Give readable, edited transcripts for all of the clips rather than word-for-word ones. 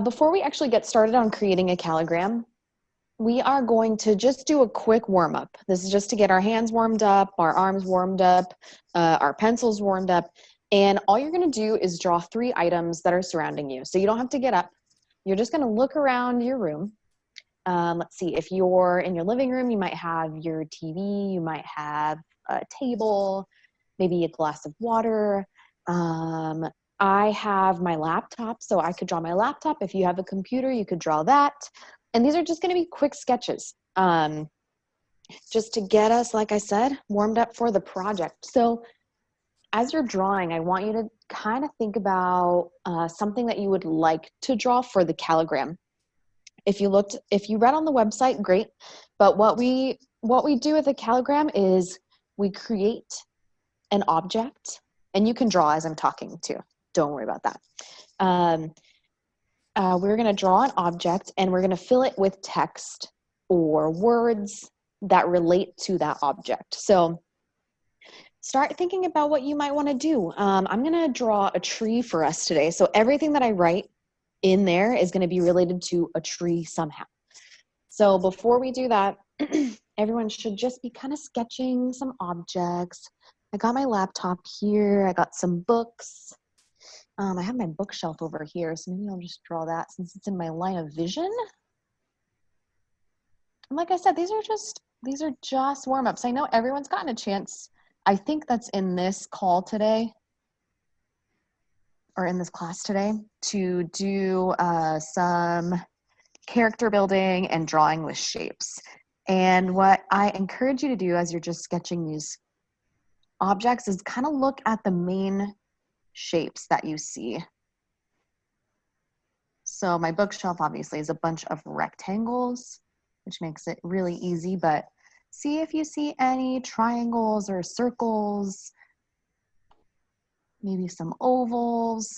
before we actually get started on creating a calligram, we are going to just do a quick warm-up. This is just to get our hands warmed up, our arms warmed up, our pencils warmed up, and all you're gonna do is draw 3 items that are surrounding you. So you don't have to get up. You're just gonna look around your room. Let's see, if you're in your living room, you might have your TV, you might have a table, maybe a glass of water. I have my laptop, so I could draw my laptop. If you have a computer, you could draw that. And these are just gonna be quick sketches, just to get us, like I said, warmed up for the project. So as you're drawing, I want you to kind of think about something that you would like to draw for the calligram. If you read on the website, great. But what we do with a calligram is we create an object, and you can draw as I'm talking too. Don't worry about that. We're going to draw an object, and we're going to fill it with text or words that relate to that object. So start thinking about what you might want to do. I'm going to draw a tree for us today. So everything that I write in there is going to be related to a tree somehow. So before we do that, everyone should just be kind of sketching some objects. I got my laptop here. I got some books. I have my bookshelf over here, so maybe I'll just draw that since it's in my line of vision. And like I said, these are just warm-ups. I know everyone's gotten a chance. I think that's in this call today, or in this class today, to do some character building and drawing with shapes. And what I encourage you to do as you're just sketching these objects is kind of look at the main shapes that you see. So my bookshelf obviously is a bunch of rectangles, which makes it really easy, but see if you see any triangles or circles, maybe some ovals.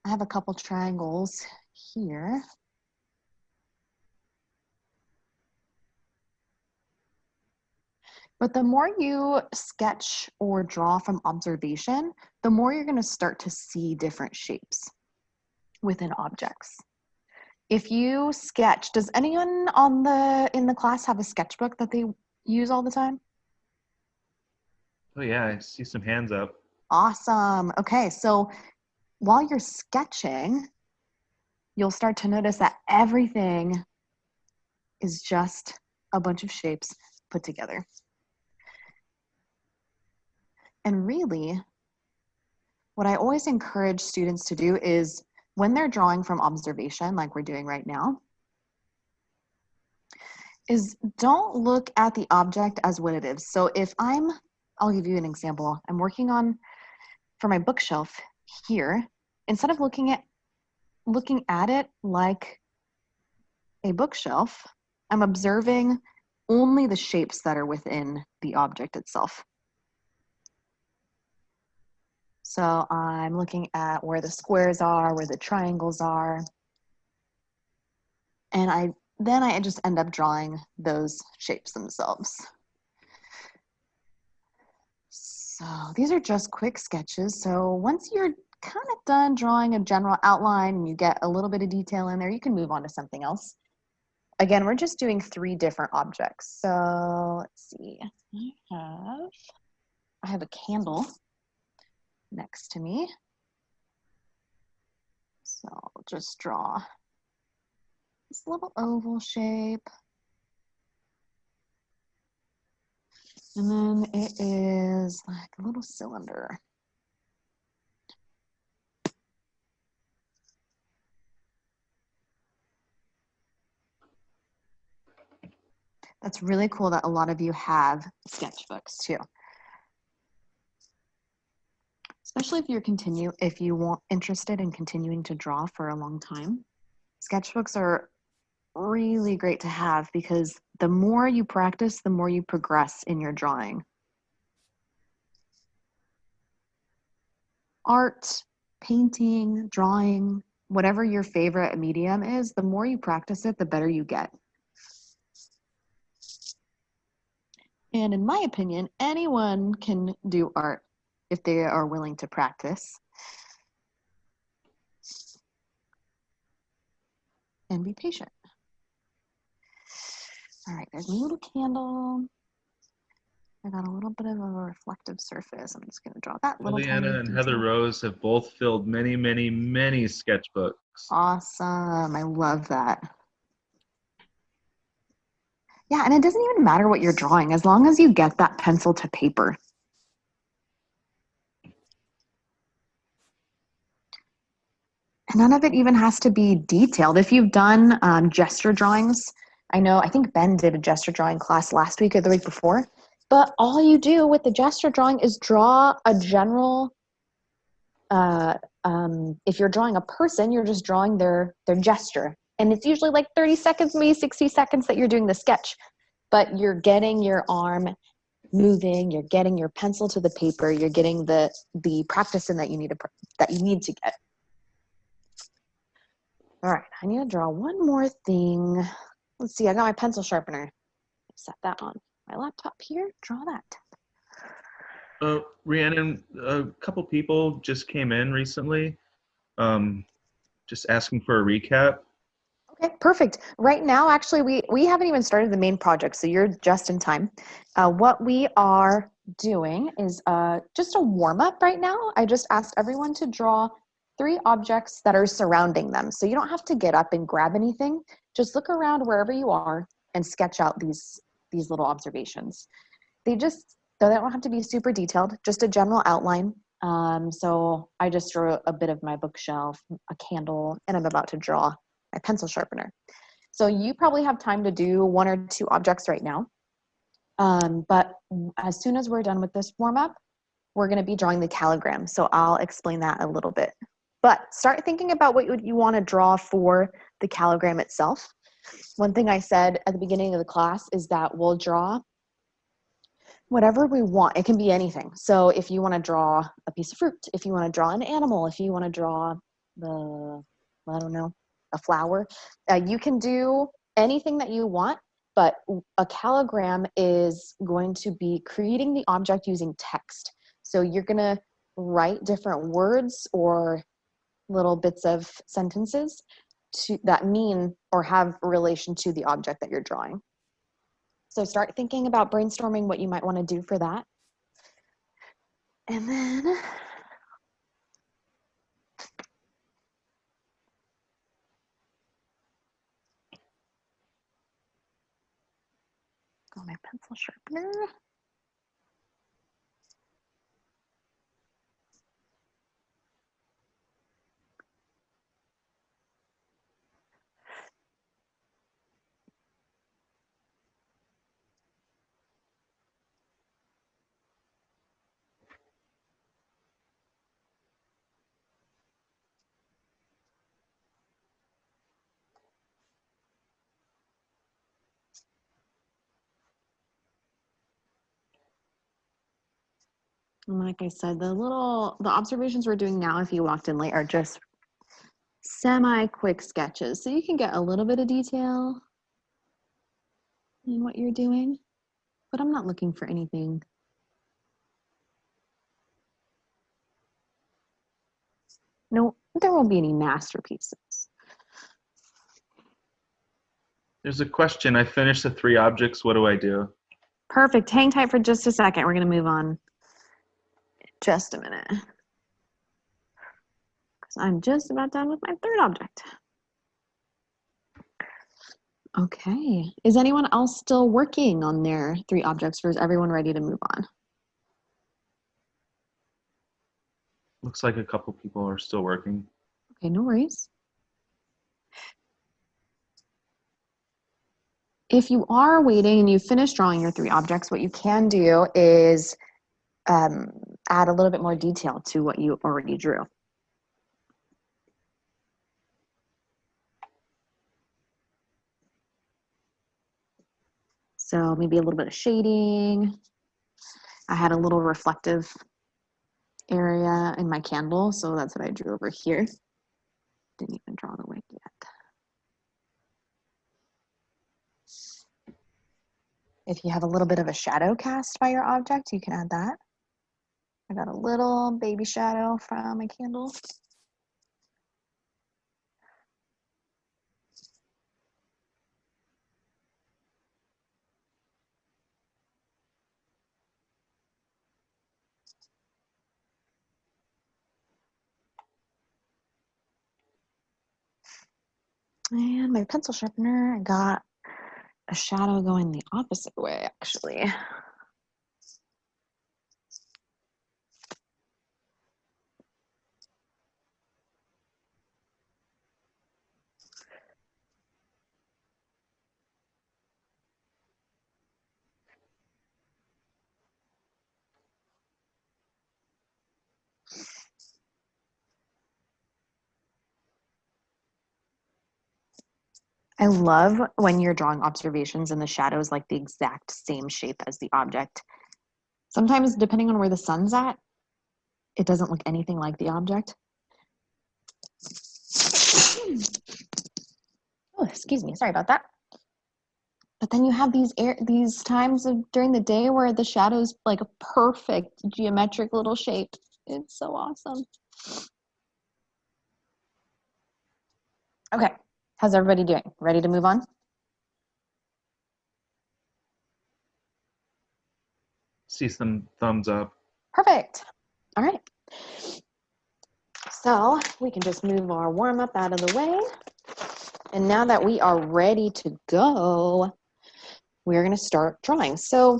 I have a couple triangles here. But the more you sketch or draw from observation, the more you're going to start to see different shapes within objects. If you sketch, does anyone in the class have a sketchbook that they use all the time? Oh yeah, I see some hands up. Awesome. Okay, so while you're sketching, you'll start to notice that everything is just a bunch of shapes put together. And really, what I always encourage students to do is when they're drawing from observation, like we're doing right now, is don't look at the object as what it is. So if I'll give you an example. I'm working for my bookshelf here, instead of looking at it like a bookshelf, I'm observing only the shapes that are within the object itself. So I'm looking at where the squares are, where the triangles are, and then I just end up drawing those shapes themselves. So these are just quick sketches. So once you're kind of done drawing a general outline and you get a little bit of detail in there, you can move on to something else. Again, we're just doing 3 different objects. So let's see, I have a candle next to me. So I'll just draw this little oval shape. And then it is like a little cylinder. That's really cool that a lot of you have sketchbooks too. Especially if you're interested in continuing to draw for a long time. Sketchbooks are really great to have because the more you practice, the more you progress in your drawing. Art, painting, drawing, whatever your favorite medium is, the more you practice it, the better you get. And in my opinion, anyone can do art if they are willing to practice. and be patient. All right, there's my little candle. I got a little bit of a reflective surface. I'm just gonna draw that little tiny Liliana and detail. Heather Rose have both filled many, many, many sketchbooks. Awesome, I love that. Yeah, and it doesn't even matter what you're drawing as long as you get that pencil to paper. And none of it even has to be detailed. If you've done gesture drawings, I think Ben did a gesture drawing class last week or the week before, but all you do with the gesture drawing is draw a general, if you're drawing a person, you're just drawing their gesture. And it's usually like 30 seconds, maybe 60 seconds that you're doing the sketch, but you're getting your arm moving, you're getting your pencil to the paper, you're getting the practice in that you need to get. All right, I need to draw one more thing. Let's see, I got my pencil sharpener. Set that on my laptop here, draw that. Rhiannon, a couple people just came in recently, just asking for a recap. Okay, perfect. Right now, actually, we haven't even started the main project, so you're just in time. What we are doing is just a warm-up right now. I just asked everyone to draw 3 objects that are surrounding them. So you don't have to get up and grab anything. Just look around wherever you are and sketch out these little observations. They don't have to be super detailed, just a general outline. So I just drew a bit of my bookshelf, a candle, and I'm about to draw my pencil sharpener. So you probably have time to do 1 or 2 objects right now. But as soon as we're done with this warm-up, we're going to be drawing the calligram. So I'll explain that a little bit. But start thinking about what you want to draw for the calligram itself. One thing I said at the beginning of the class is that we'll draw whatever we want. It can be anything. So if you want to draw a piece of fruit, if you want to draw an animal, if you want to draw a flower, you can do anything that you want, but a calligram is going to be creating the object using text. So you're going to write different words or little bits of sentences that mean or have relation to the object that you're drawing. So start thinking about brainstorming what you might want to do for that. And then got my pencil sharpener. And like I said, the observations we're doing now, if you walked in late, are just semi-quick sketches. So you can get a little bit of detail in what you're doing, but I'm not looking for anything. No, there won't be any masterpieces. There's a question. I finished the 3 objects. What do I do? Perfect. Hang tight for just a second. We're going to move on in just a minute, because I'm just about done with my 3rd object. Okay. Is anyone else still working on their 3 objects, or is everyone ready to move on? Looks like a couple people are still working. Okay, no worries. If you are waiting and you've finished drawing your 3 objects, what you can do is add a little bit more detail to what you already drew. So maybe a little bit of shading. I had a little reflective area in my candle, so that's what I drew over here. Didn't even draw the wick yet. If you have a little bit of a shadow cast by your object, you can add that. I got a little baby shadow from my candle. And my pencil sharpener, I got a shadow going the opposite way, actually. I love when you're drawing observations and the shadow is like the exact same shape as the object. Sometimes, depending on where the sun's at, it doesn't look anything like the object. Oh, excuse me, sorry about that. But then you have these times during the day where the shadow's like a perfect geometric little shape. It's so awesome. Okay, how's everybody doing? Ready to move on? See some thumbs up. Perfect. All right. So we can just move our warm up out of the way. And now that we are ready to go, we're going to start drawing. So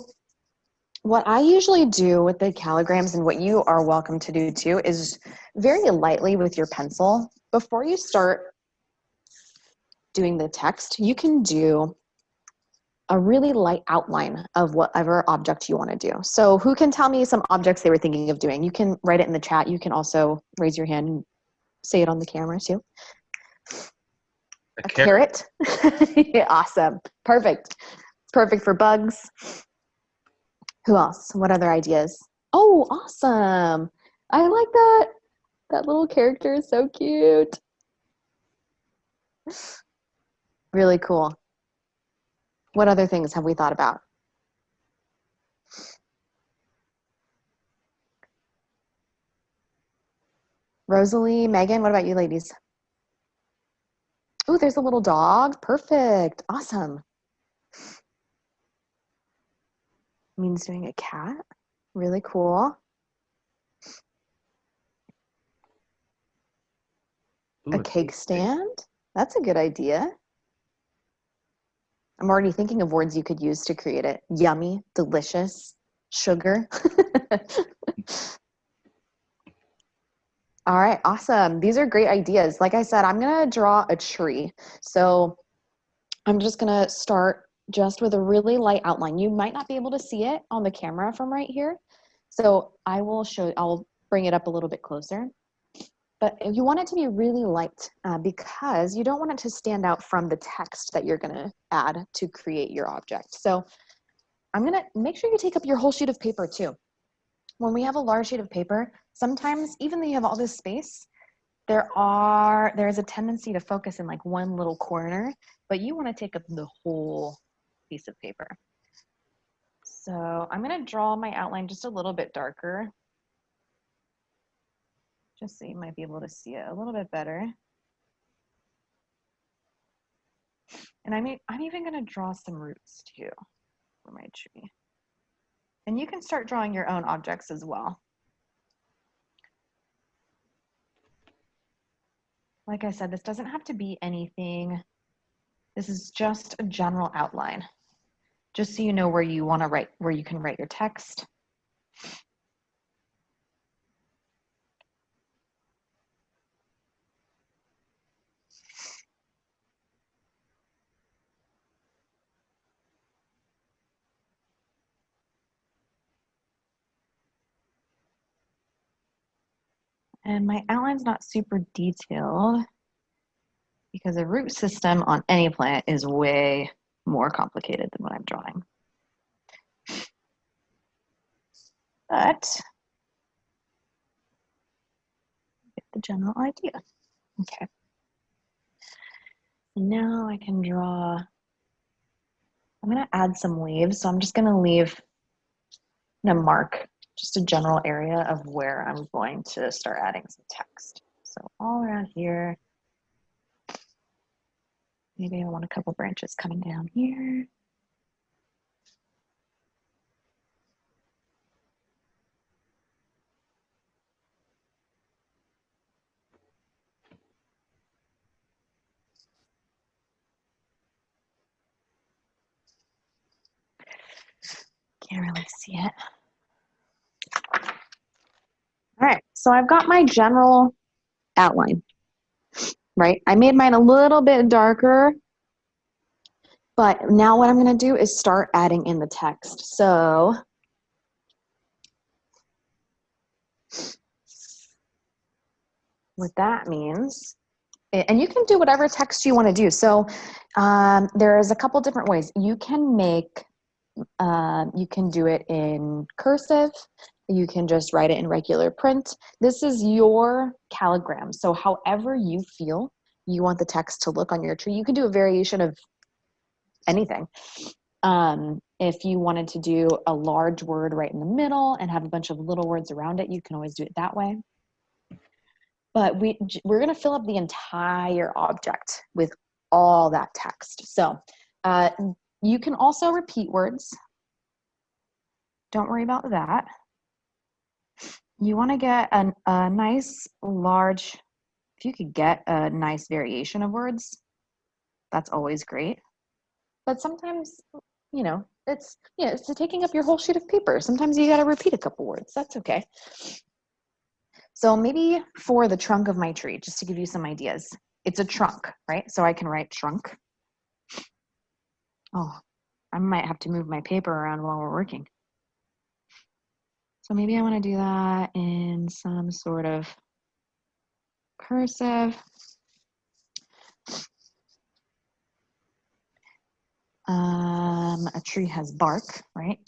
what I usually do with the calligrams, and what you are welcome to do too, is very lightly with your pencil, before you start doing the text, you can do a really light outline of whatever object you want to do. So who can tell me some objects they were thinking of doing? You can write it in the chat. You can also raise your hand and say it on the camera too. A carrot. Awesome. Perfect. It's perfect for bugs. Who else? What other ideas? Oh, awesome. I like that. That little character is so cute. Really cool. What other things have we thought about? Rosalie, Megan, what about you ladies? Oh, there's a little dog. Perfect. Awesome. Means doing a cat. Really cool. Ooh, A cake stand. That's a good idea. I'm already thinking of words you could use to create it. Yummy, delicious, sugar. All right, awesome. These are great ideas. Like I said, I'm gonna draw a tree. So I'm just gonna start just with a really light outline. You might not be able to see it on the camera from right here. So I'll bring it up a little bit closer. But you want it to be really light because you don't want it to stand out from the text that you're gonna add to create your object. So I'm gonna make sure you take up your whole sheet of paper too. When we have a large sheet of paper, sometimes even though you have all this space, there's a tendency to focus in like one little corner, but you want to take up the whole piece of paper. So I'm going to draw my outline just a little bit darker, just so you might be able to see it a little bit better. And I'm even going to draw some roots too for my tree. And you can start drawing your own objects as well. Like I said, this doesn't have to be anything. This is just a general outline, just so you know where you want to write, where you can write your text. And my outline's not super detailed because a root system on any plant is way more complicated than what I'm drawing. But get the general idea. Okay. Now I can draw, I'm gonna add some leaves. So I'm just gonna mark just a general area of where I'm going to start adding some text. So all around here, maybe I want a couple branches coming down here. Can't really see it. All right, so I've got my general outline, right? I made mine a little bit darker, but now what I'm gonna do is start adding in the text. So what that means, and you can do whatever text you want to do. So there's a couple different ways. You can do it in cursive. You can just write it in regular print. This is your calligram. So however you feel you want the text to look on your tree, you can do a variation of anything. If you wanted to do a large word right in the middle and have a bunch of little words around it, you can always do it that way. But we're going to fill up the entire object with all that text. So you can also repeat words. Don't worry about that. You want to get a nice large, if you could get a nice variation of words, that's always great. But sometimes, you know, it's taking up your whole sheet of paper. Sometimes you got to repeat a couple words. That's okay. So maybe for the trunk of my tree, just to give you some ideas, it's a trunk, right? So I can write trunk. Oh, I might have to move my paper around while we're working. So maybe I want to do that in some sort of cursive. A tree has bark, right?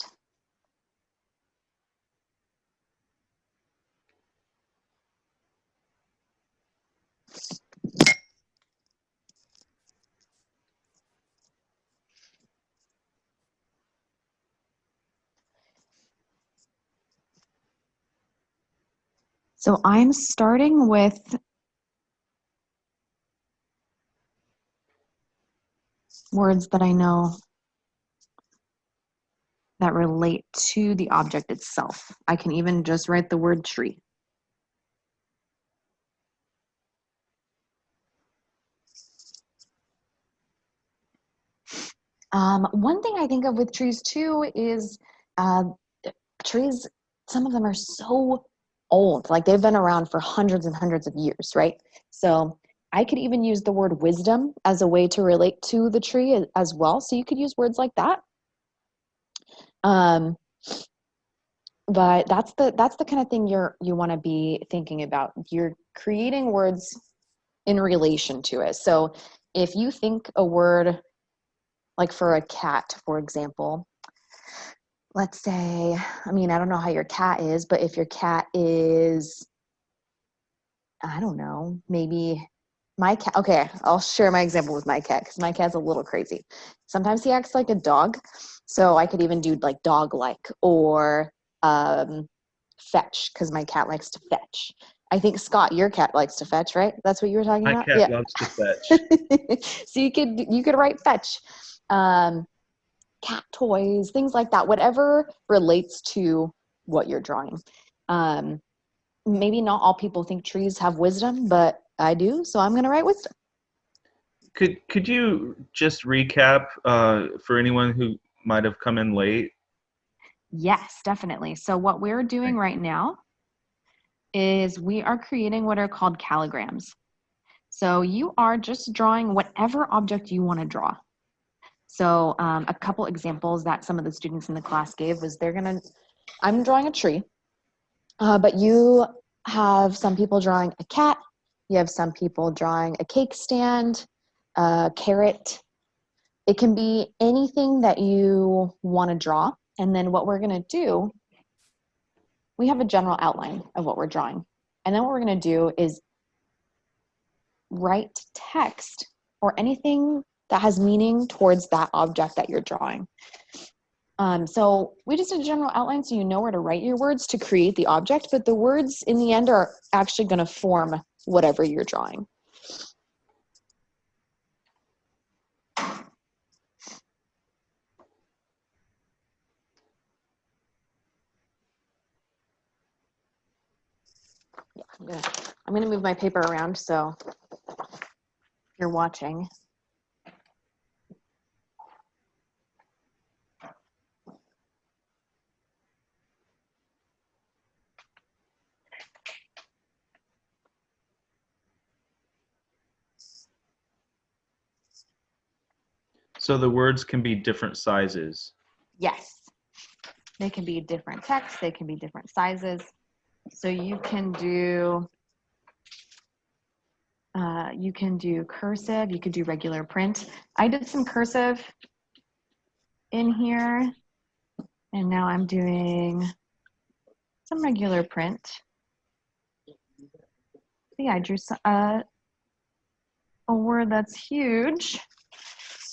So I'm starting with words that I know that relate to the object itself. I can even just write the word tree. One thing I think of with trees too is trees, some of them are so old, like they've been around for hundreds and hundreds of years, right? So I could even use the word wisdom as a way to relate to the tree as well. So you could use words like that. But that's the kind of thing you want to be thinking about. You're creating words in relation to it. So if you think a word like for a cat, for example, let's say, I mean, I don't know how your cat is, but if your cat is, I don't know, maybe my cat, okay, I'll share my example with my cat because my cat's a little crazy. Sometimes he acts like a dog. So I could even do like dog-like or fetch because my cat likes to fetch. I think Scott, your cat likes to fetch, right? That's what you were talking My about? cat Yeah. loves to fetch. So you could write fetch. Cat toys, things like that, whatever relates to what you're drawing. Maybe not all people think trees have wisdom, but I do, so I'm going to write wisdom. Could you just recap for anyone who might have come in late? Yes, definitely. So what we're doing right now is we are creating what are called calligrams. So you are just drawing whatever object you want to draw. So a couple examples that some of the students in the class gave was I'm drawing a tree, but you have some people drawing a cat, you have some people drawing a cake stand, a carrot. It can be anything that you want to draw. And then what we're going to do, we have a general outline of what we're drawing. And then what we're going to do is write text or anything that has meaning towards that object that you're drawing. So we just did a general outline so you know where to write your words to create the object, but the words in the end are actually going to form whatever you're drawing. Yeah, I'm gonna move my paper around so if you're watching. So the words can be different sizes. Yes. They can be different text, they can be different sizes. So you can do cursive, you could do regular print. I did some cursive in here, and now I'm doing some regular print. See, I drew a word that's huge,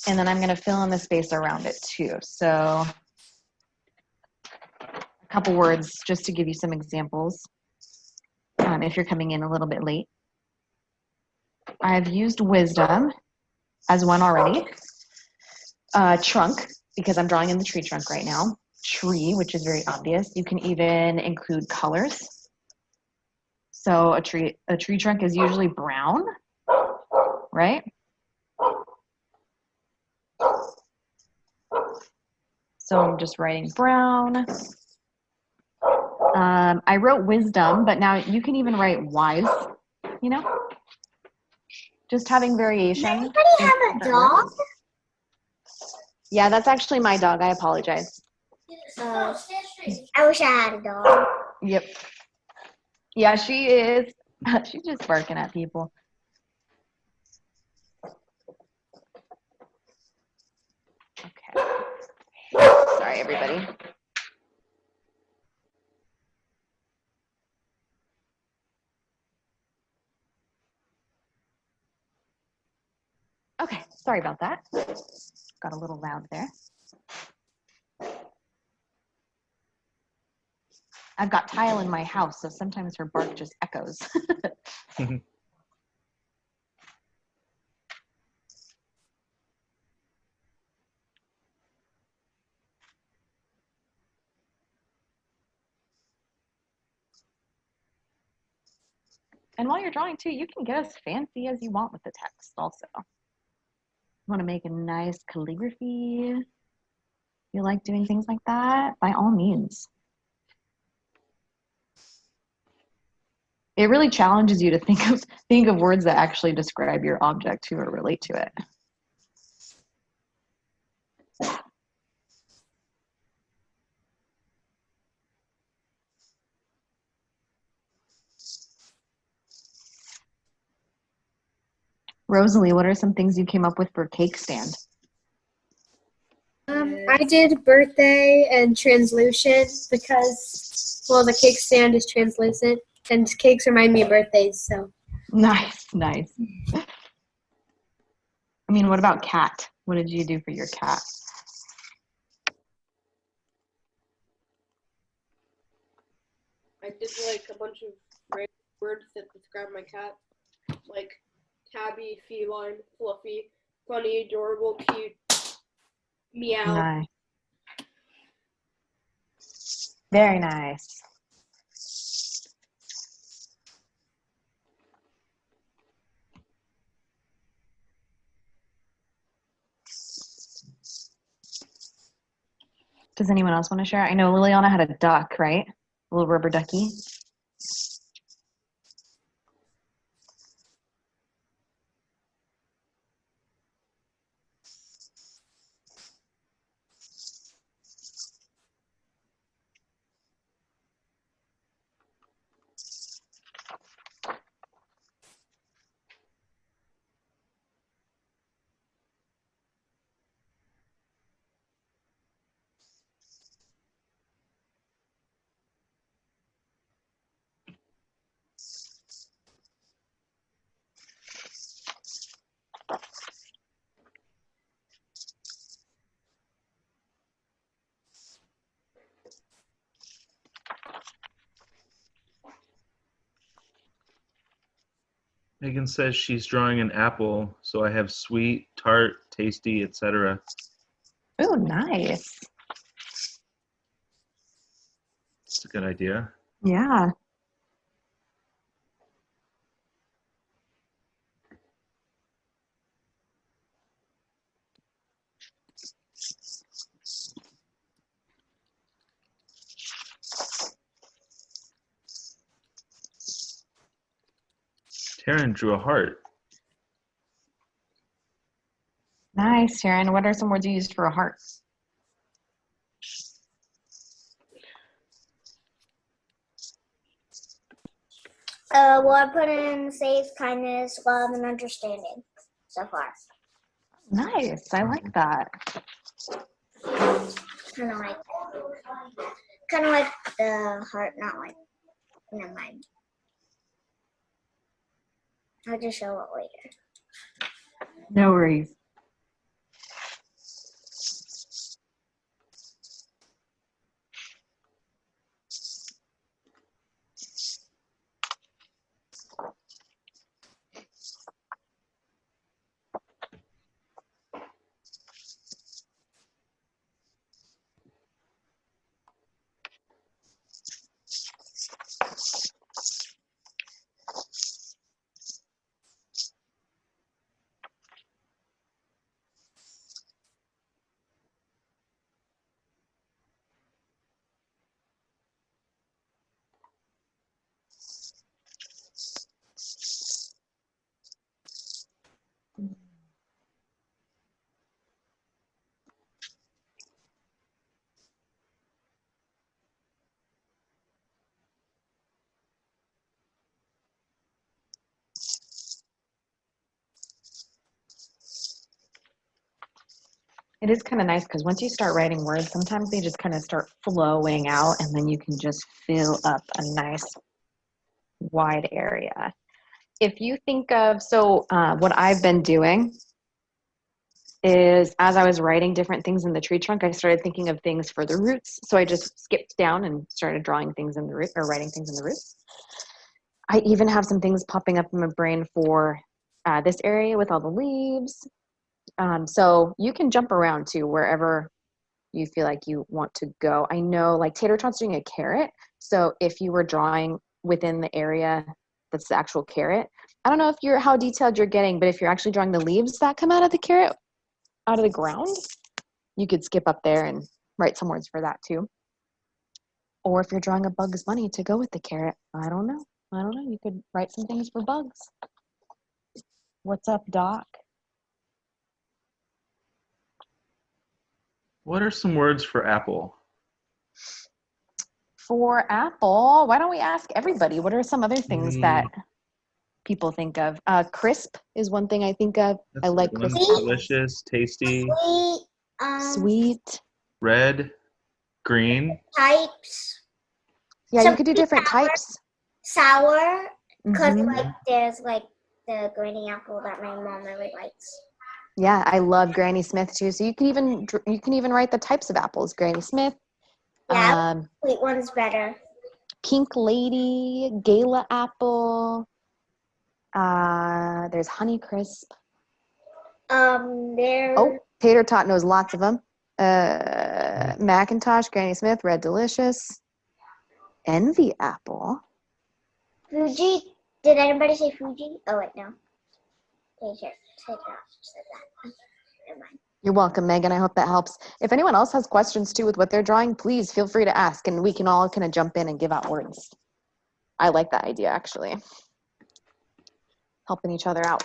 and then I'm going to fill in the space around it too. So a couple words just to give you some examples if you're coming in a little bit late. I've used wisdom as one already. Trunk, because I'm drawing in the tree trunk right now. Tree, which is very obvious. You can even include colors. So a tree trunk is usually brown, right? So I'm just writing brown. I wrote wisdom, but now you can even write wise, you know? Just having variation. Does anybody have a dog? Yeah, that's actually my dog. I apologize. I wish I had a dog. Yep. Yeah, she is. She's just barking at people. Okay. Sorry, everybody. Okay, sorry about that. Got a little loud there. I've got tile in my house, so sometimes her bark just echoes. And while you're drawing too, you can get as fancy as you want with the text also. You want to make a nice calligraphy? You like doing things like that? By all means. It really challenges you to think of words that actually describe your object too or relate to it. Rosalie, what are some things you came up with for cake stand? I did birthday and translucent because, well, the cake stand is translucent and cakes remind me of birthdays, so. Nice, nice. I mean, what about cat? What did you do for your cat? I did like a bunch of words that describe my cat, like tabby, feline, fluffy, funny, adorable, cute, meow. Nice. Very nice. Does anyone else want to share? I know Liliana had a duck, right? A little rubber ducky. Megan says she's drawing an apple, so I have sweet, tart, tasty, etc. Oh, nice. It's a good idea. Yeah. Taryn drew a heart. Nice, Sharon. What are some words you used for a heart? Well, I put in safe, kindness, love, and understanding so far. Nice. I like that. Kind of like the heart, not like, never mind. I'll just show it later. No worries. It is kind of nice because once you start writing words, sometimes they just kind of start flowing out and then you can just fill up a nice wide area. If you think of, what I've been doing is as I was writing different things in the tree trunk, I started thinking of things for the roots. So I just skipped down and started drawing things in the root or writing things in the roots. I even have some things popping up in my brain for this area with all the leaves. So you can jump around to wherever you feel like you want to go. I know like Tater Tot's doing a carrot. So if you were drawing within the area that's the actual carrot, I don't know if how detailed you're getting, but if you're actually drawing the leaves that come out of the carrot, out of the ground, you could skip up there and write some words for that too. Or if you're drawing a Bugs Bunny to go with the carrot, I don't know. You could write some things for bugs. What's up, Doc? What are some words for apple? For apple, why don't we ask everybody? What are some other things that people think of? Crisp is one thing I think of. That's I like one. crisp apples. Delicious, tasty, Sweet, Sweet. red, green. types, Yeah, you Some could do different sour. types. Sour, because Mhm. like there's like the granny apple that my mom really likes. Yeah, I love Granny Smith too. So you can even write the types of apples. Granny Smith, Yeah, sweet one's better. Pink Lady, Gala apple. There's Honey Crisp. There. Oh, Tater Tot knows lots of them. Macintosh, Granny Smith, Red Delicious, Envy apple. Fuji. Did anybody say Fuji? Oh wait, no. Okay, sure. Said that. Never mind. You're welcome, Megan. I hope that helps. If anyone else has questions too with what they're drawing, please feel free to ask and we can all kind of jump in and give out words. I like that idea actually. Helping each other out.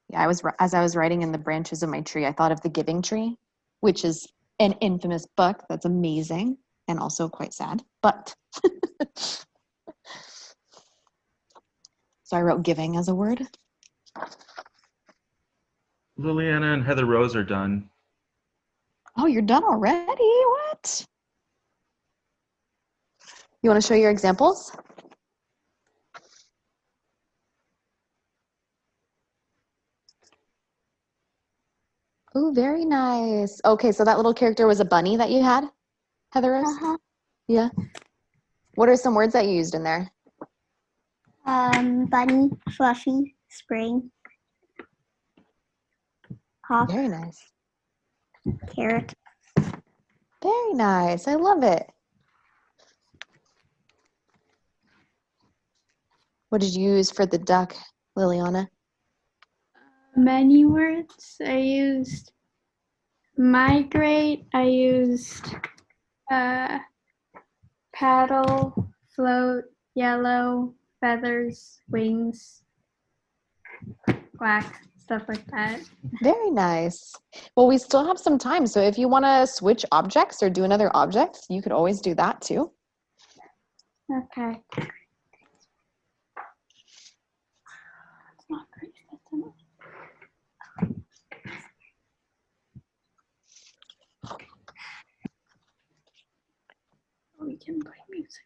Yeah, as I was writing in the branches of my tree, I thought of The Giving Tree, which is an infamous book that's amazing and also quite sad. But so I wrote giving as a word. Liliana and Heather Rose are done. Oh, you're done already? What? You want to show your examples? Oh, very nice. Okay, so that little character was a bunny that you had, Heather Rose? Uh-huh. Yeah. What are some words that you used in there? Bunny, fluffy, spring, hawk, Very nice. carrot. Very nice. I love it. What did you use for the duck, Liliana? Many words. I used migrate. I used paddle, float, yellow, feathers, wings, quack, stuff like that. Very nice. Well, we still have some time, so if you want to switch objects or do another object, you could always do that too. Okay. It's not great. That's enough. We can play music.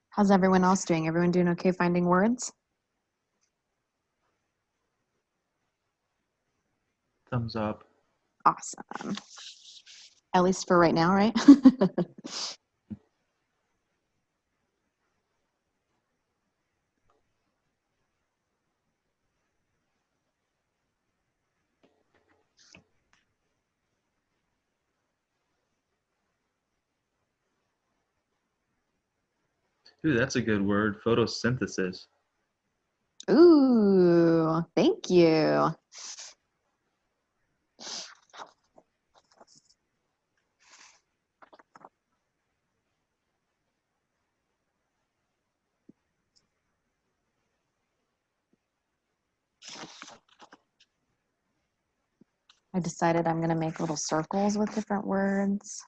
How's everyone else doing? Everyone doing okay finding words? Thumbs up. Awesome. At least for right now, right? Ooh, that's a good word. Photosynthesis. Ooh, thank you. I decided I'm going to make little circles with different words.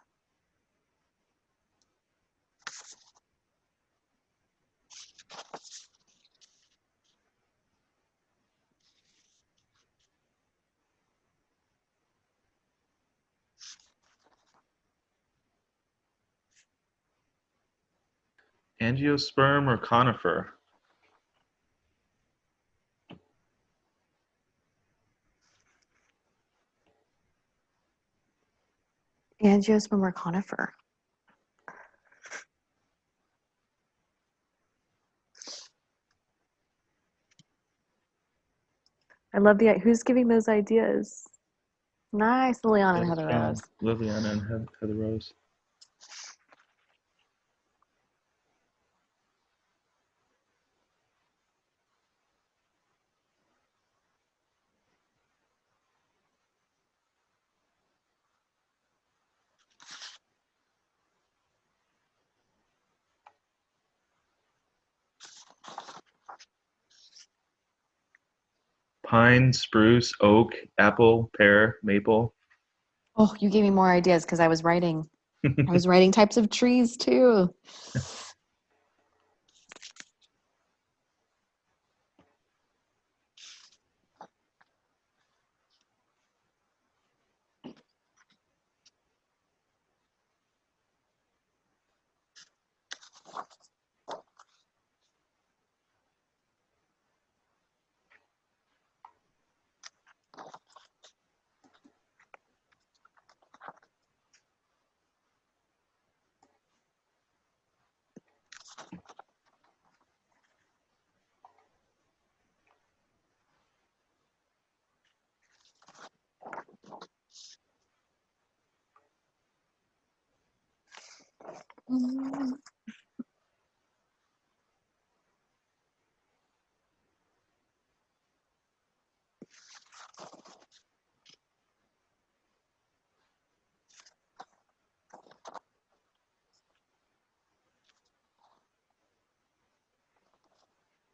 Angiosperm or conifer? Angiosperm or conifer. I love the, who's giving those ideas? Nice, Liliana and Heather Rose. Liliana and Heather Rose. Pine, spruce, oak, apple, pear, maple. Oh, you gave me more ideas because I was writing. I was writing types of trees too.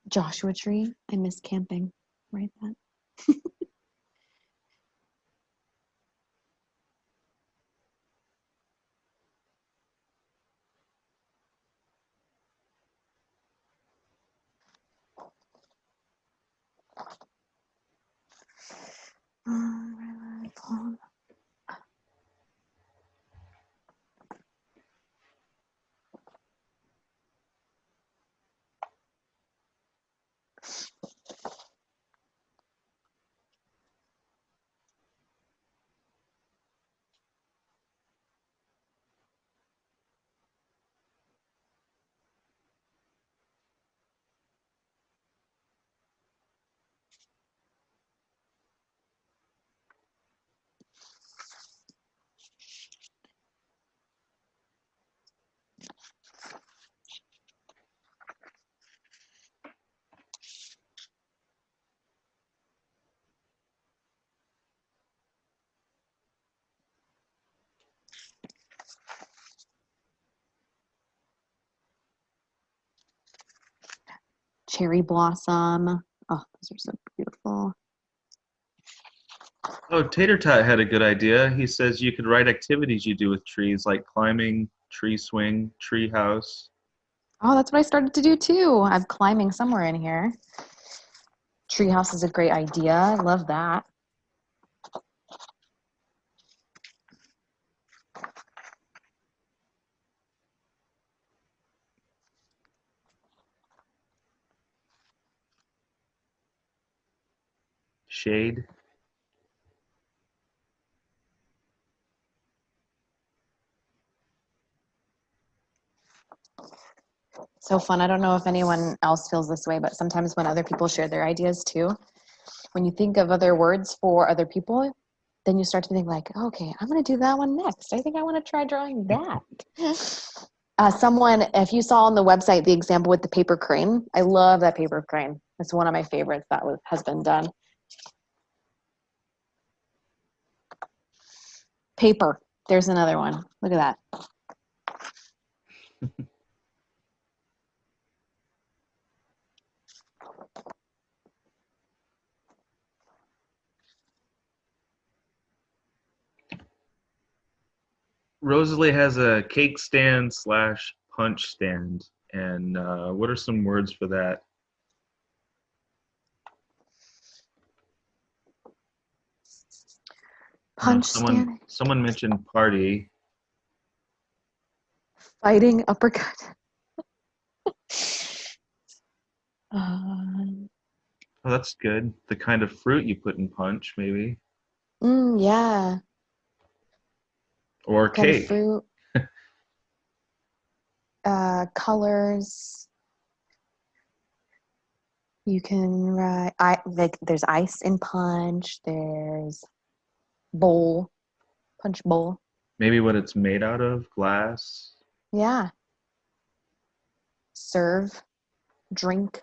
Joshua tree. I miss camping. Right that. Cherry blossom. Oh, those are so beautiful. Oh, Tater Tot had a good idea. He says you could write activities you do with trees, like climbing, tree swing, tree house. Oh, that's what I started to do too. I'm climbing somewhere in here. Treehouse is a great idea. I love that. Shade. So fun. I don't know if anyone else feels this way, but sometimes when other people share their ideas too, when you think of other words for other people, then you start to think like, okay, I'm going to do that one next. I think I want to try drawing that. Someone, if you saw on the website the example with the paper crane, I love that paper crane. It's one of my favorites that has been done. Paper. There's another one. Look at that. Rosalie has a cake stand slash punch stand. And what are some words for that? Punch stand. Someone mentioned party. Fighting uppercut. Oh, that's good. The kind of fruit you put in punch, maybe. Yeah. Or Kind of cake. fruit. Colors. You can write. There's ice in punch. There's bowl. Punch bowl. Maybe what it's made out of, glass. Yeah. Serve. Drink.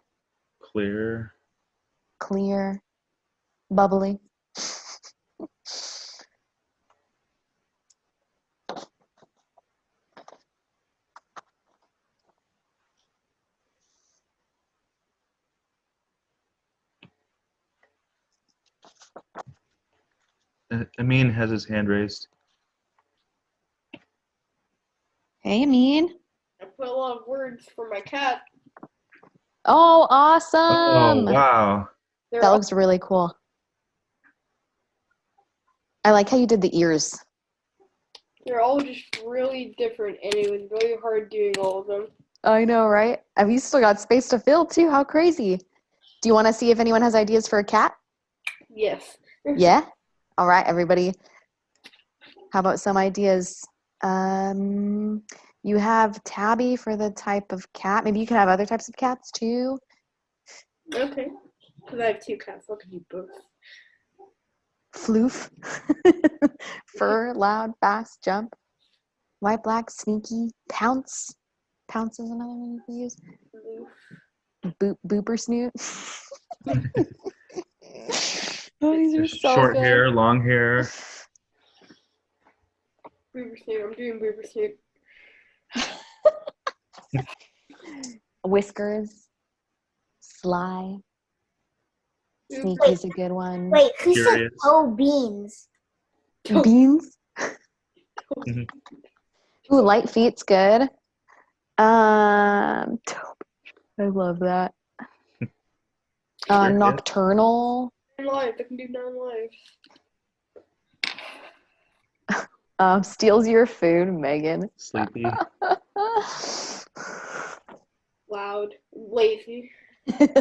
Clear. Clear. Bubbly. Amin has his hand raised. Hey, Amin. I put a lot of words for my cat. Oh, Oh, awesome. wow. They're That all, looks really cool. I like how you did the ears. they're all just really different, and it was really hard doing all of them. I know, right? And you still got space to fill too. How crazy. Do you want to see if anyone has ideas for a cat? Yes. Yeah? All right, everybody. How about some ideas? You have Tabby for the type of cat. Maybe you could have other types of cats too. Okay. Because I have two cats. I'll give you both. Floof. Fur, loud, fast, jump. White, black, sneaky, pounce. Pounce is another one you can use. Booper snoot. Oh, these are so Short good. hair, long hair. Boober Snoot. I'm doing Boober Snoot. Whiskers. Sly. Wait. Sneaky's a good one. Wait, who said Curious. beans? Beans. Mhm. Ooh, light feet's good. I love that. Sure, Nocturnal. 9 lives. I can do 9 lives. Steals your food, Megan. Sleepy. Loud. Lazy.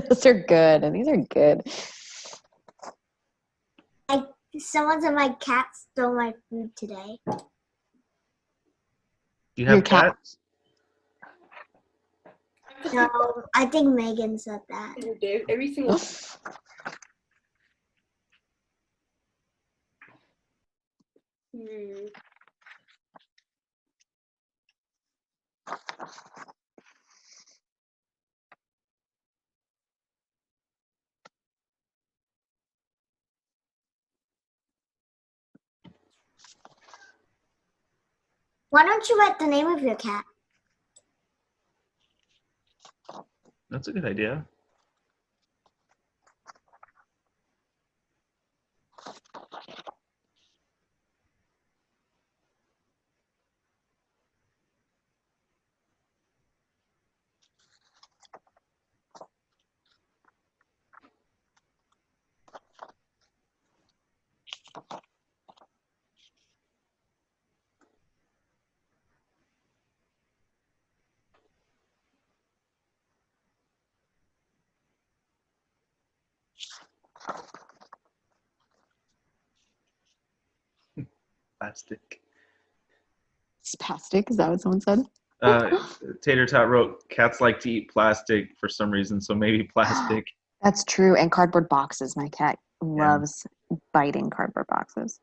Those are good. These are good. Someone said my cat stole my food today. You Your have cat. cats? No, I think Megan said that. Every single Why don't you write the name of your cat? That's a good idea. Plastic. Spastic, is that what someone said? Tater Tot wrote, cats like to eat plastic for some reason, so maybe plastic. That's true. And cardboard boxes. My cat loves biting cardboard boxes.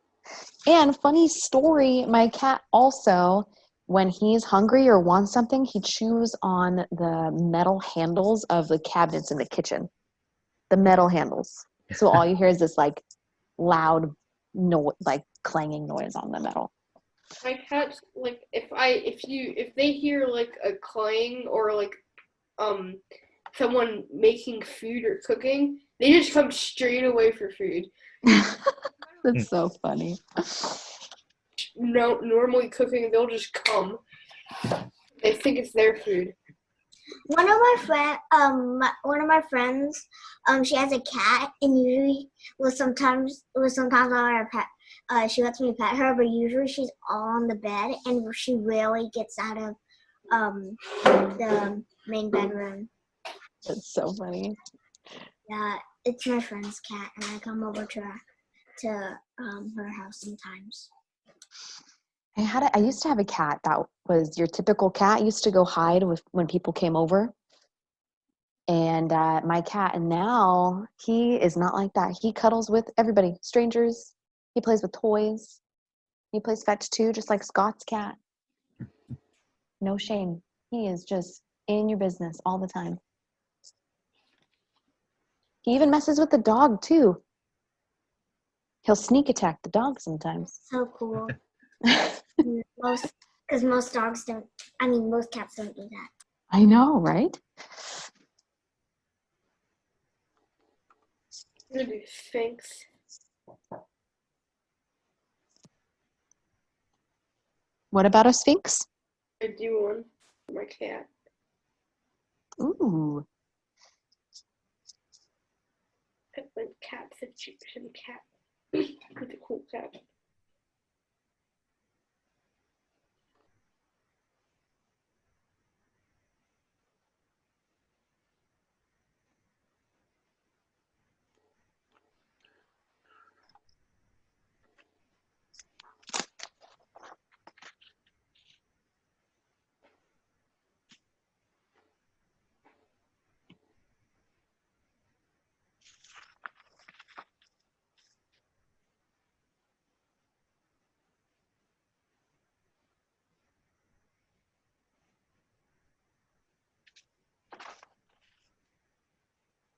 And funny story, my cat also, when he's hungry or wants something, he chews on the metal handles of the cabinets in the kitchen. The metal handles. So all you hear is this like loud like clanging noise on the metal. My cats, like, if they hear like a clang or like someone making food or cooking, they just come straight away for food. That's so funny. No, normally cooking, they'll just come. They think it's their food. One of my friends, she has a cat, and usually, sometimes on our pet, she lets me pet her, but usually she's all on the bed, and she rarely gets out of, the main bedroom. That's so funny. Yeah, it's my friend's cat, and I come over to her house sometimes. I used to have a cat that was your typical cat. Used to go hide when people came over. And my cat, and now he is not like that. He cuddles with everybody, strangers. He plays with toys. He plays fetch too, just like Scott's cat. No shame. He is just in your business all the time. He even messes with the dog too. He'll sneak attack the dog sometimes. So cool. Most dogs don't. I mean, most cats don't do that. I know, right? I'm gonna do Sphinx. What about a sphinx? I do one for my cat. Ooh. Like cat situation, cat. It's a cool cat.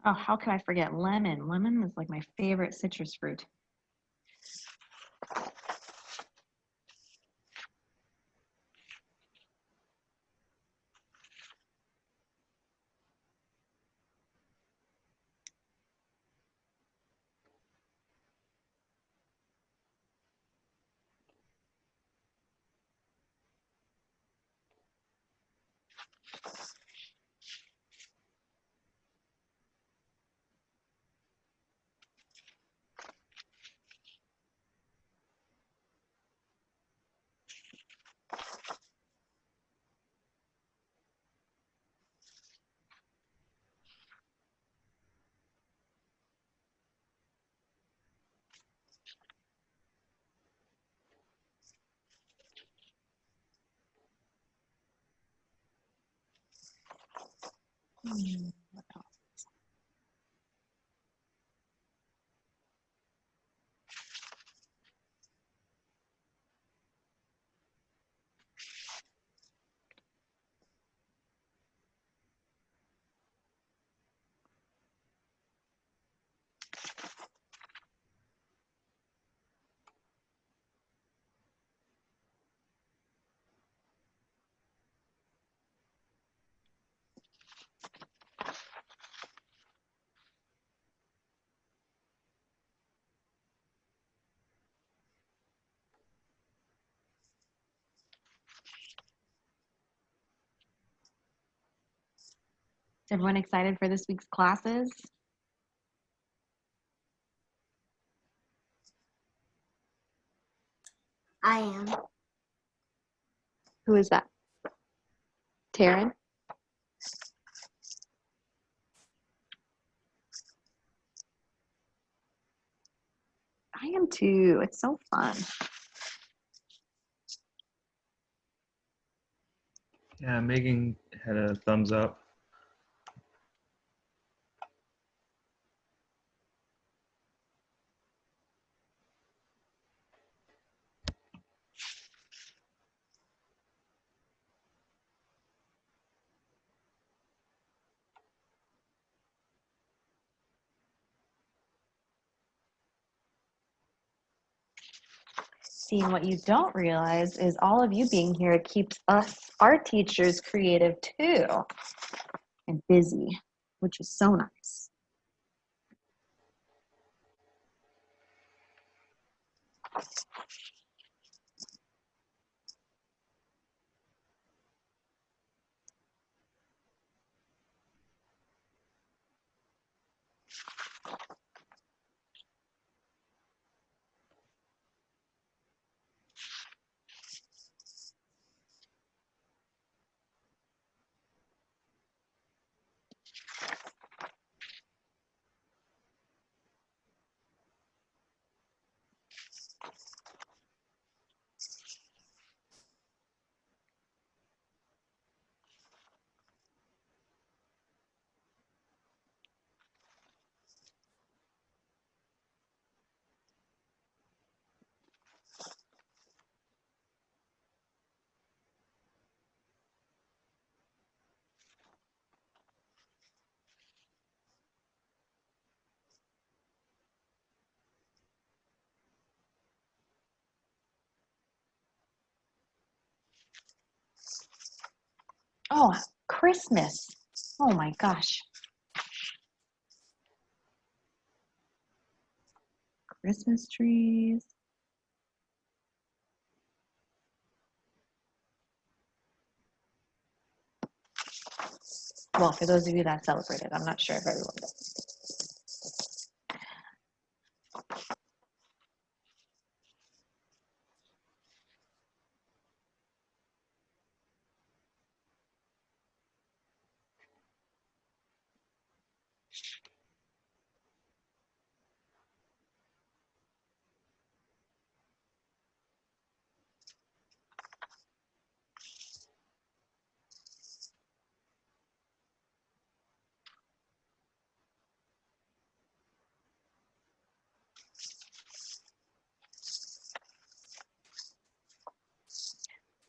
Oh, how could I forget lemon? Lemon is like my favorite citrus fruit. What else? Is everyone excited for this week's classes? I am. Who is that? Taryn? I am too. It's so fun. Yeah, Megan had a thumbs up. See, and what you don't realize is all of you being here keeps us, our teachers, creative too and busy, which is so nice. Oh, Christmas. Oh my gosh. Christmas trees. Well, for those of you that celebrate it, I'm not sure if everyone does.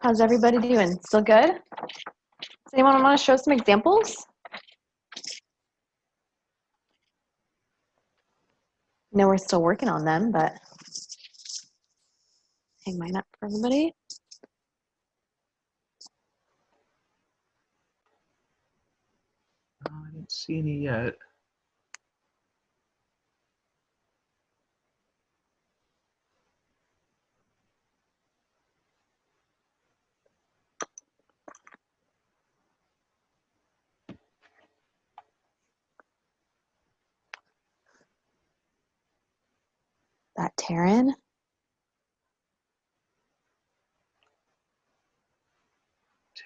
How's everybody doing? Still good? Does anyone want to show some examples? know we're still working on them, but hang mine up for everybody. Oh, I didn't see any yet. That Taryn.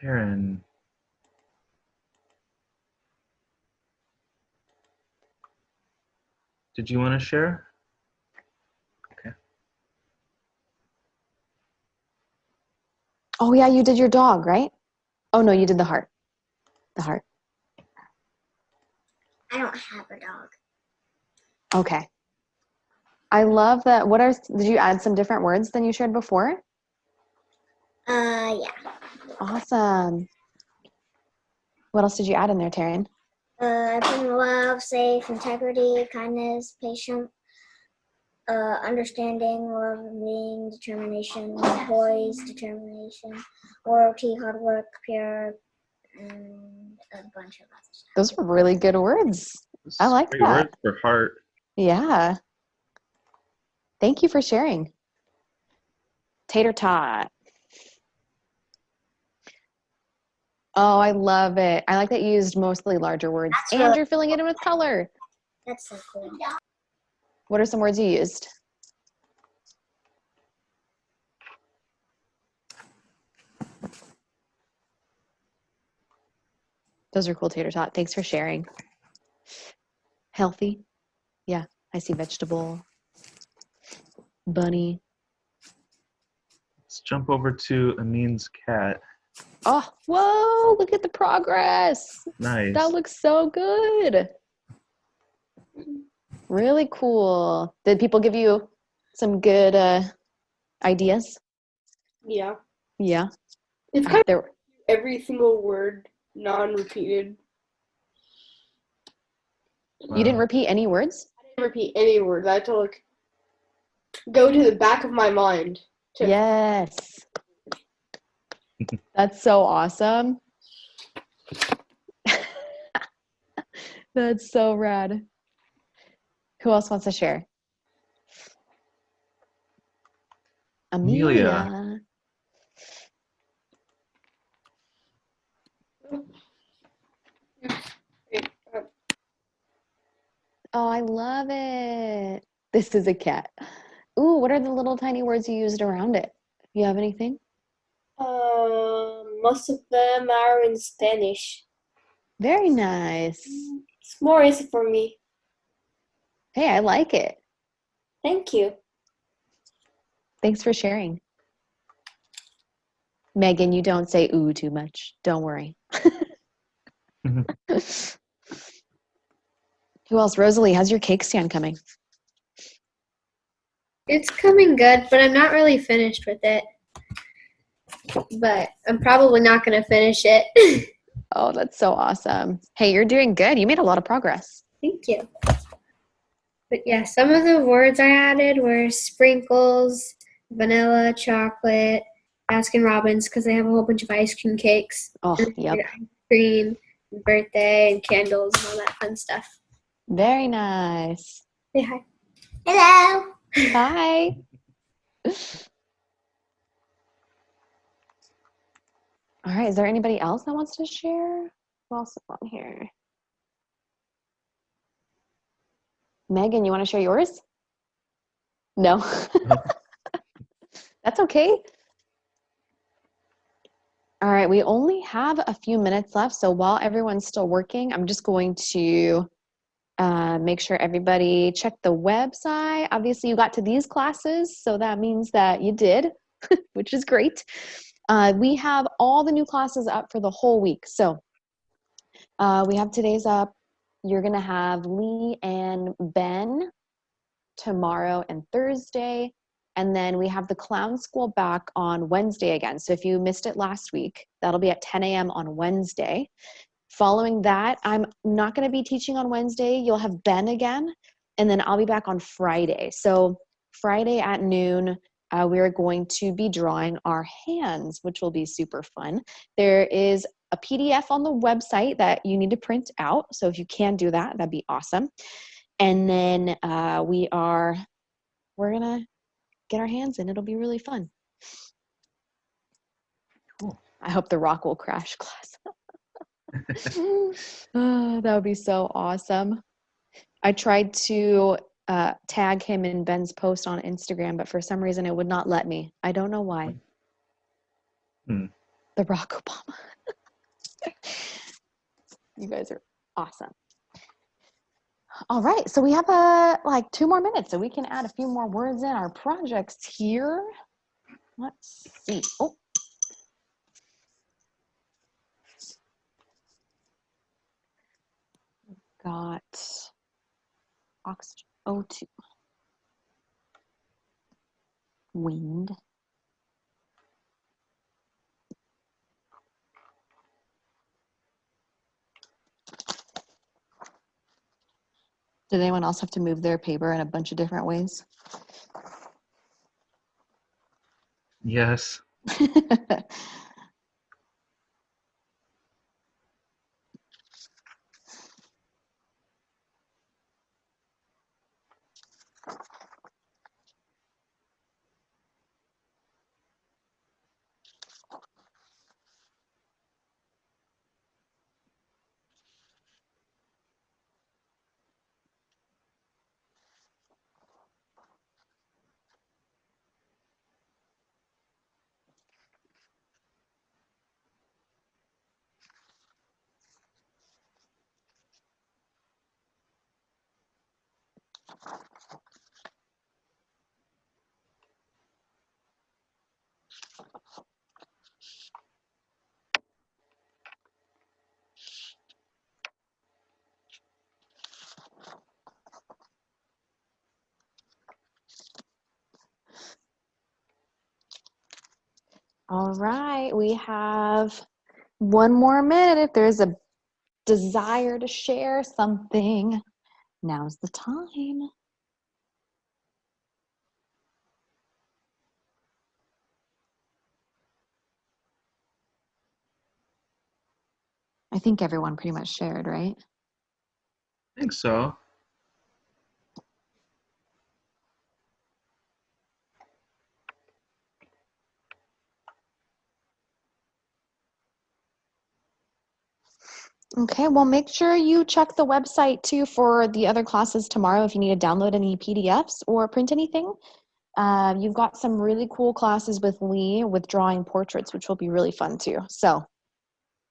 Taryn. Did you want to share? Okay. Oh yeah, you did your dog, right? Oh no, you did the heart. The heart. I don't have a dog. Okay. I love that. Did you add some different words than you shared before? Yeah. Awesome. What else did you add in there, Taryn? I put in love, safe, integrity, kindness, patience, understanding, loving, determination, poise, determination, loyalty, hard work, pure, and a bunch of other stuff. Those are really good words. I like Great that. words for heart. Yeah. Thank you for sharing. Tater tot. Oh, I love it. I like that you used mostly larger words. That's And really you're filling it in with color. That's so cool. What are some words you used? Those are cool, Tater tot. Thanks for sharing. Healthy. Yeah, I see vegetable. Bunny. Let's jump over to Amin's cat. Oh, whoa, look at the progress. Nice. That looks so good. Really cool. Did people give you some good ideas? Yeah. Yeah. It's kind of There. every single word non-repeated. Wow. You didn't repeat any words? I didn't repeat any words. I had to like go to the back of my mind. Yes. That's so awesome. That's so rad. Who else wants to share? Amelia. Oh, I love it. This is a cat. Ooh, what are the little tiny words you used around it? You have anything? Most of them are in Spanish. Very nice. It's more easy for me. Hey, I like it. Thank you. Thanks for sharing. Megan, you don't say ooh too much. Don't worry. Who else? Rosalie, how's your cake stand coming? It's coming good, but I'm not really finished with it. But I'm probably not going to finish it. Oh, that's so awesome. Hey, you're doing good. You made a lot of progress. Thank you. But yeah, some of the words I added were sprinkles, vanilla, chocolate, Baskin Robbins, because they have a whole bunch of ice cream cakes. Oh, yep. Ice cream, birthday, and candles, and all that fun stuff. Very nice. Say hi. Hello. Hi. All right, is there anybody else that wants to share? Who else is on here? Megan, you want to share yours? No. That's okay. All right, we only have a few minutes left, so while everyone's still working, I'm just going to make sure everybody checked the website. Obviously, you got to these classes, so that means that you did, which is great. We have all the new classes up for the whole week. So we have today's up. You're going to have Lee and Ben tomorrow and Thursday. And then we have the clown school back on Wednesday again. So if you missed it last week, that'll be at 10 a.m. on Wednesday. Following that, I'm not going to be teaching on Wednesday. You'll have Ben again. and then I'll be back on Friday. So Friday at noon, we're going to be drawing our hands, which will be super fun. There is a PDF on the website that you need to print out. So if you can do that, that'd be awesome. And then we're gonna get our hands in. It'll be really fun. Cool. I hope the rock will crash class. Oh, that would be so awesome. I tried to tag him in Ben's post on Instagram, but for some reason it would not let me. I don't know why. Hmm. The Barack Obama. You guys are awesome. All right, so we have like 2 more minutes, so we can add a few more words in our projects here. Let's see. Oh. Got oxygen, O2, wind. Did anyone else have to move their paper in a bunch of different ways? Yes. All right, we have 1 more minute. If there's a desire to share something, now's the time. I think everyone pretty much shared, right? I think so. Okay, well, make sure you check the website too for the other classes tomorrow if you need to download any PDFs or print anything. You've got some really cool classes with Lee with drawing portraits, which will be really fun too. So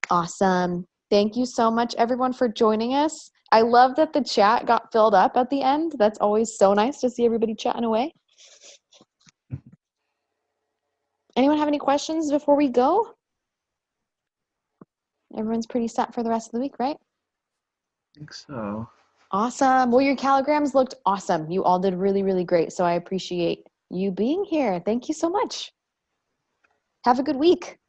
awesome. Thank you so much, everyone, for joining us. I love that the chat got filled up at the end. That's always so nice to see everybody chatting away. Anyone have any questions before we go? Everyone's pretty set for the rest of the week, right? I think so. Awesome. Well, your calligrams looked awesome. You all did really, really great. So I appreciate you being here. Thank you so much. Have a good week.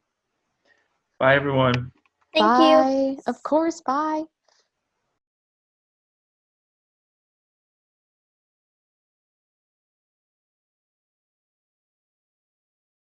Bye, everyone. Thank you. Bye. Of course. Bye.